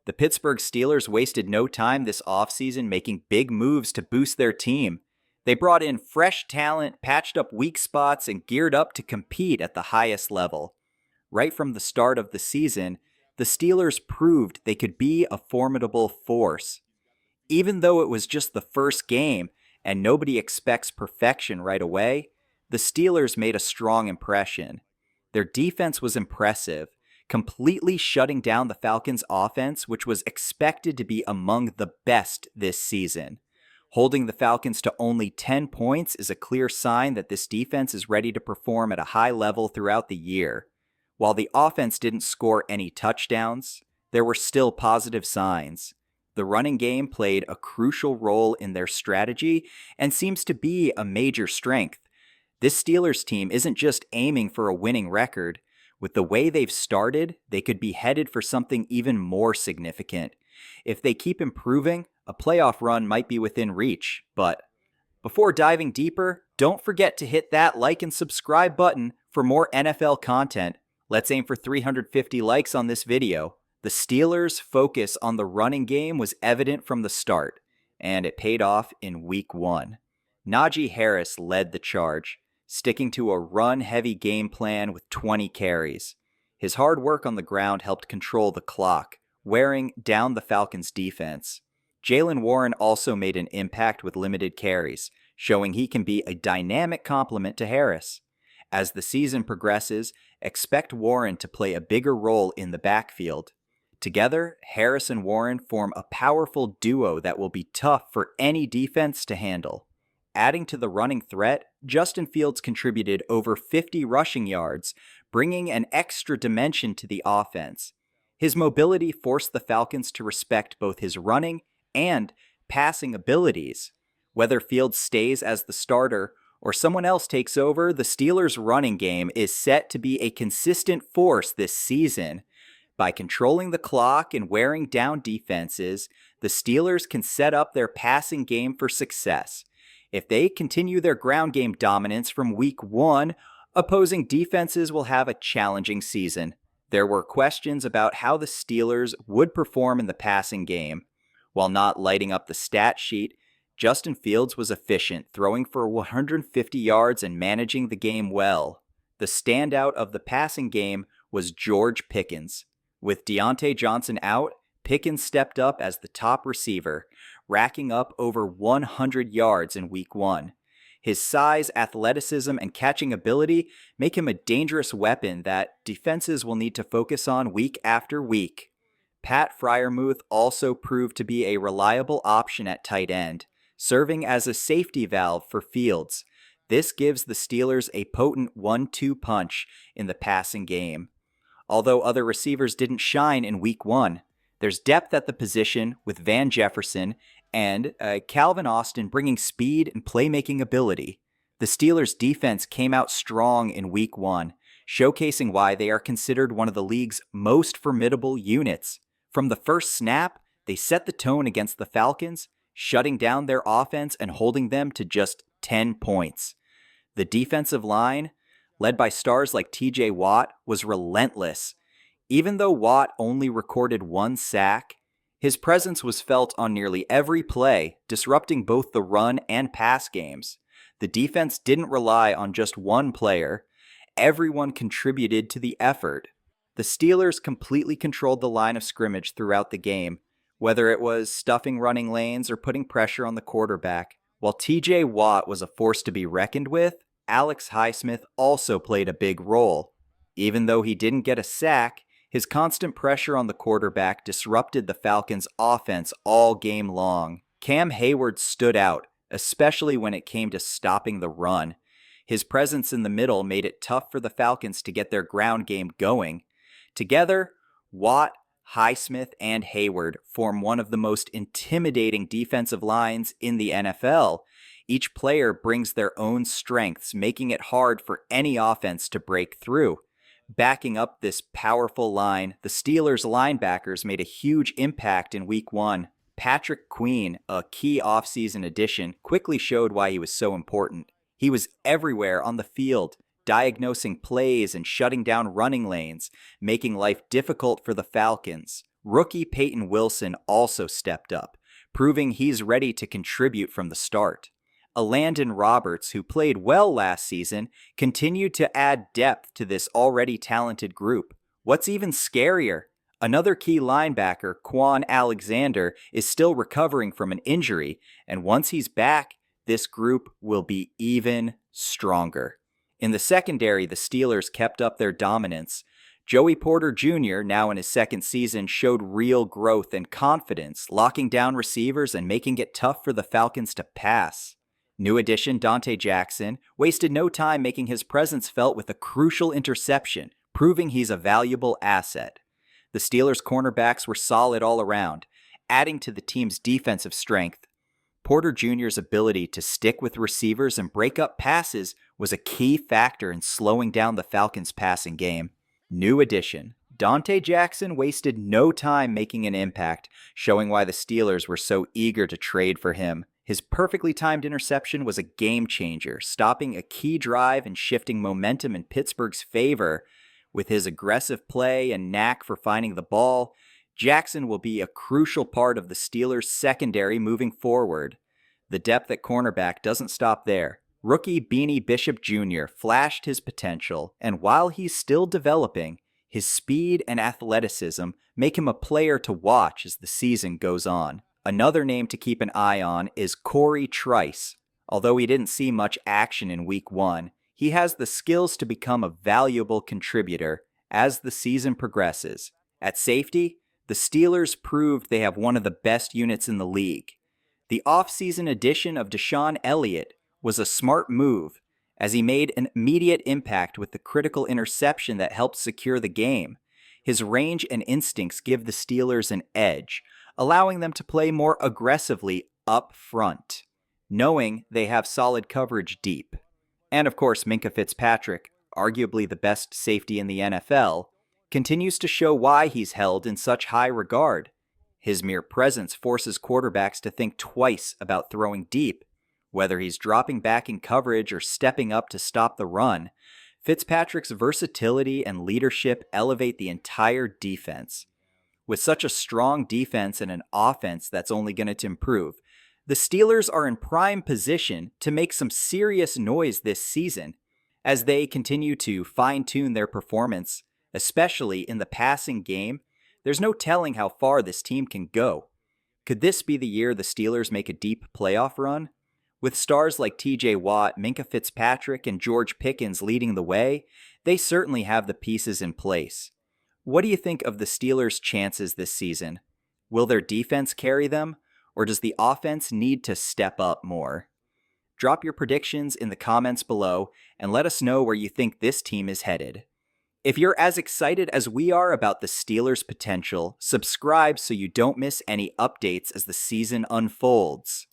The Pittsburgh Steelers wasted no time this offseason making big moves to boost their team. They brought in fresh talent, patched up weak spots, and geared up to compete at the highest level. Right from the start of the season, the Steelers proved they could be a formidable force. Even though it was just the first game and nobody expects perfection right away, the Steelers made a strong impression. Their defense was impressive, completely shutting down the Falcons' offense, which was expected to be among the best this season. Holding the Falcons to only 10 points is a clear sign that this defense is ready to perform at a high level throughout the year. While the offense didn't score any touchdowns, there were still positive signs. The running game played a crucial role in their strategy and seems to be a major strength. This Steelers team isn't just aiming for a winning record. With the way they've started, they could be headed for something even more significant. If they keep improving, a playoff run might be within reach. But before diving deeper, don't forget to hit that like and subscribe button for more NFL content. Let's aim for 350 likes on this video. The Steelers' focus on the running game was evident from the start, and it paid off in Week 1. Najee Harris led the charge, sticking to a run-heavy game plan with 20 carries. His hard work on the ground helped control the clock, wearing down the Falcons' defense. Jaylen Warren also made an impact with limited carries, showing he can be a dynamic complement to Harris. As the season progresses, expect Warren to play a bigger role in the backfield. Together, Harris and Warren form a powerful duo that will be tough for any defense to handle. Adding to the running threat, Justin Fields contributed over 50 rushing yards, bringing an extra dimension to the offense. His mobility forced the Falcons to respect both his running and passing abilities. Whether Fields stays as the starter or someone else takes over, the Steelers' running game is set to be a consistent force this season. By controlling the clock and wearing down defenses, the Steelers can set up their passing game for success. If they continue their ground game dominance from Week 1, opposing defenses will have a challenging season. There were questions about how the Steelers would perform in the passing game. While not lighting up the stat sheet, Justin Fields was efficient, throwing for 150 yards and managing the game well. The standout of the passing game was George Pickens. With Deontay Johnson out, Pickens stepped up as the top receiver, racking up over 100 yards in Week 1. His size, athleticism, and catching ability make him a dangerous weapon that defenses will need to focus on week after week. Pat Freiermuth also proved to be a reliable option at tight end, serving as a safety valve for Fields. This gives the Steelers a potent 1-2 punch in the passing game. Although other receivers didn't shine in Week 1, there's depth at the position with Van Jefferson and Calvin Austin bringing speed and playmaking ability. The Steelers' defense came out strong in Week 1, showcasing why they are considered one of the league's most formidable units. From the first snap, they set the tone against the Falcons, shutting down their offense and holding them to just 10 points. The defensive line, led by stars like TJ Watt, was relentless. Even though Watt only recorded 1 sack, his presence was felt on nearly every play, disrupting both the run and pass games. The defense didn't rely on just one player. Everyone contributed to the effort. The Steelers completely controlled the line of scrimmage throughout the game, whether it was stuffing running lanes or putting pressure on the quarterback. While TJ Watt was a force to be reckoned with, Alex Highsmith also played a big role. Even though he didn't get a sack, his constant pressure on the quarterback disrupted the Falcons' offense all game long. Cam Hayward stood out, especially when it came to stopping the run. His presence in the middle made it tough for the Falcons to get their ground game going. Together, Watt, Highsmith, and Hayward form one of the most intimidating defensive lines in the NFL. Each player brings their own strengths, making it hard for any offense to break through. Backing up this powerful line, the Steelers' linebackers made a huge impact in Week 1. Patrick Queen, a key offseason addition, quickly showed why he was so important. He was everywhere on the field, diagnosing plays and shutting down running lanes, making life difficult for the Falcons. Rookie Peyton Wilson also stepped up, proving he's ready to contribute from the start. Landon Roberts, who played well last season, continued to add depth to this already talented group. What's even scarier, another key linebacker, Quan Alexander, is still recovering from an injury, and once he's back, this group will be even stronger. In the secondary, the Steelers kept up their dominance. Joey Porter Jr., now in his second season, showed real growth and confidence, locking down receivers and making it tough for the Falcons to pass. New addition Donte Jackson wasted no time making his presence felt with a crucial interception, proving he's a valuable asset. The Steelers' cornerbacks were solid all around, adding to the team's defensive strength. Porter Jr.'s ability to stick with receivers and break up passes was a key factor in slowing down the Falcons' passing game. New addition Donte Jackson wasted no time making an impact, showing why the Steelers were so eager to trade for him. His perfectly timed interception was a game changer, stopping a key drive and shifting momentum in Pittsburgh's favor. With his aggressive play and knack for finding the ball, Jackson will be a crucial part of the Steelers' secondary moving forward. The depth at cornerback doesn't stop there. Rookie Beanie Bishop Jr. flashed his potential, and while he's still developing, his speed and athleticism make him a player to watch as the season goes on. Another name to keep an eye on is Corey Trice. Although he didn't see much action in Week 1, he has the skills to become a valuable contributor as the season progresses. At safety, the Steelers proved they have one of the best units in the league. The offseason addition of Deshaun Elliott was a smart move, as he made an immediate impact with the critical interception that helped secure the game. His range and instincts give the Steelers an edge, allowing them to play more aggressively up front, knowing they have solid coverage deep. And of course, Minkah Fitzpatrick, arguably the best safety in the NFL, continues to show why he's held in such high regard. His mere presence forces quarterbacks to think twice about throwing deep. Whether he's dropping back in coverage or stepping up to stop the run, Fitzpatrick's versatility and leadership elevate the entire defense. With such a strong defense and an offense that's only going to improve, the Steelers are in prime position to make some serious noise this season as they continue to fine-tune their performance, especially in the passing game. There's no telling how far this team can go. Could this be the year the Steelers make a deep playoff run? With stars like TJ Watt, Minkah Fitzpatrick, and George Pickens leading the way, they certainly have the pieces in place. What do you think of the Steelers' chances this season? Will their defense carry them, or does the offense need to step up more? Drop your predictions in the comments below and let us know where you think this team is headed. If you're as excited as we are about the Steelers' potential, subscribe so you don't miss any updates as the season unfolds.